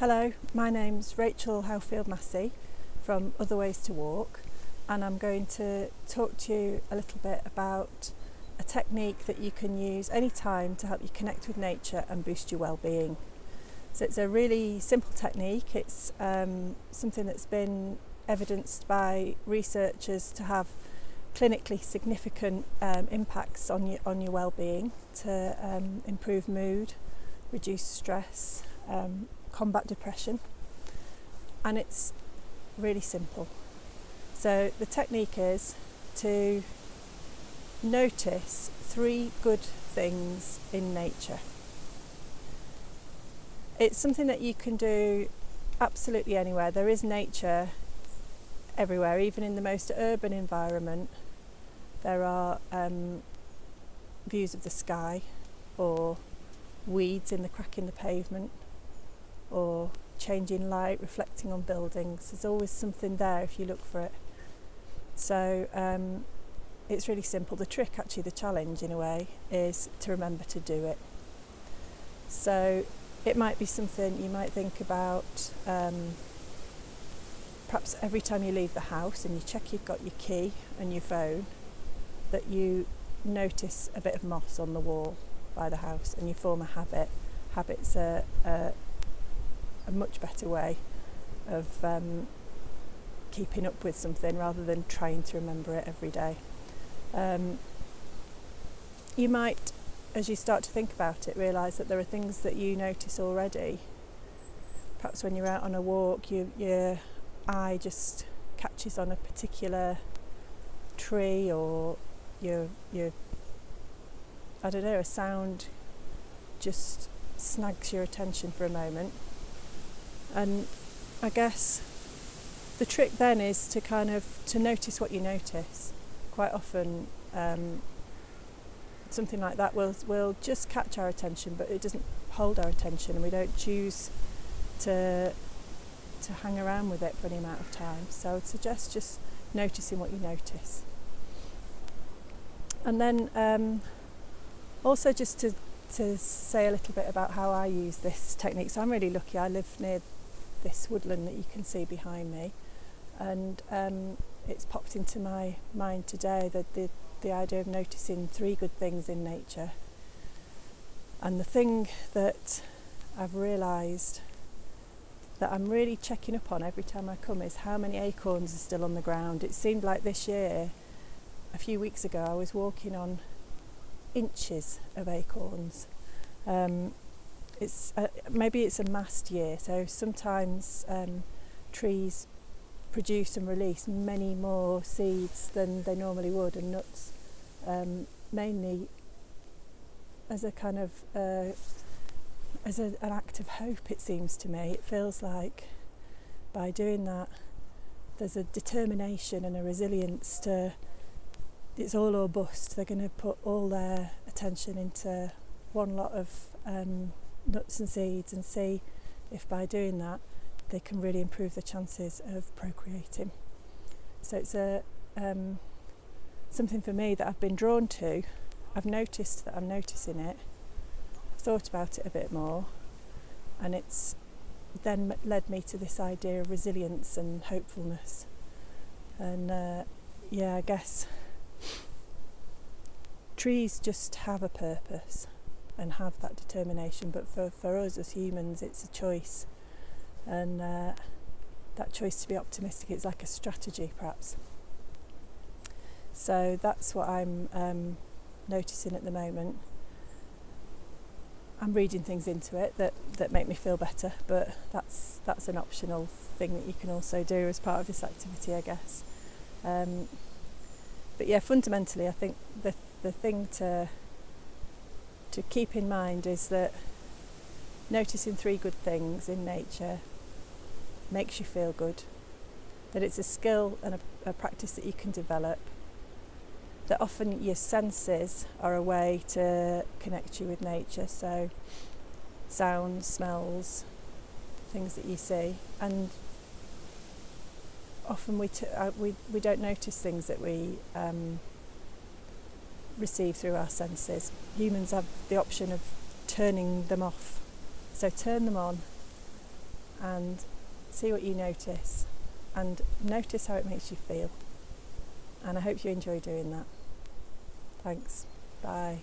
Hello, my name's Rachel Howfield-Massey from Other Ways to Walk, and I'm going to talk to you a little bit about a technique that you can use anytime to help you connect with nature and boost your well-being. So it's a really simple technique. It's something that's been evidenced by researchers to have clinically significant impacts on your well-being, to improve mood, reduce stress, combat depression, and it's really simple. So the technique is to notice 3 good things in nature. It's something that you can do absolutely anywhere. There is nature everywhere, even in the most urban environment. There are views of the sky, or weeds in the crack in the pavement, or changing light reflecting on buildings. There's always something there if you look for it. So it's really simple. The trick, actually, the challenge in a way, is to remember to do it. So it might be something you might think about perhaps every time you leave the house and you check you've got your key and your phone, that you notice a bit of moss on the wall by the house and you form a habit. Habits are a much better way of keeping up with something rather than trying to remember it every day. You might, as you start to think about it, realise that there are things that you notice already. Perhaps when you're out on a walk, your eye just catches on a particular tree, or a sound just snags your attention for a moment. And I guess the trick then is to notice what you notice. Quite often something like that will just catch our attention, but it doesn't hold our attention, and we don't choose to hang around with it for any amount of time. So I would suggest just noticing what you notice. And then also just to say a little bit about how I use this technique. So I'm really lucky. I live near this woodland that you can see behind me, and it's popped into my mind today that the idea of noticing 3 good things in nature. And the thing that I've realised that I'm really checking up on every time I come is how many acorns are still on the ground. It seemed like this year, a few weeks ago, I was walking on inches of acorns. Maybe it's a mast year, so sometimes trees produce and release many more seeds than they normally would, and nuts, mainly as a kind of as an act of hope. It seems to me, it feels like by doing that there's a determination and a resilience to it's all or bust. They're going to put all their attention into one lot of nuts and seeds and see if by doing that they can really improve the chances of procreating. So it's something for me that I've been drawn to. I've noticed that I'm noticing it. I've thought about it a bit more, and it's then led me to this idea of resilience and hopefulness. And I guess trees just have a purpose and have that determination, but for us as humans it's a choice, and that choice to be optimistic, it's like a strategy perhaps. So that's what I'm noticing at the moment. I'm reading things into it that make me feel better, but that's an optional thing that you can also do as part of this activity, I guess. But yeah, fundamentally I think the thing to keep in mind is that noticing 3 good things in nature makes you feel good, that it's a skill and a practice that you can develop, that often your senses are a way to connect you with nature, so sounds, smells, things that you see, and often we don't notice things that we receive through our senses. Humans have the option of turning them off, so turn them on and see what you notice, and notice how it makes you feel. And I hope you enjoy doing that. Thanks. Bye.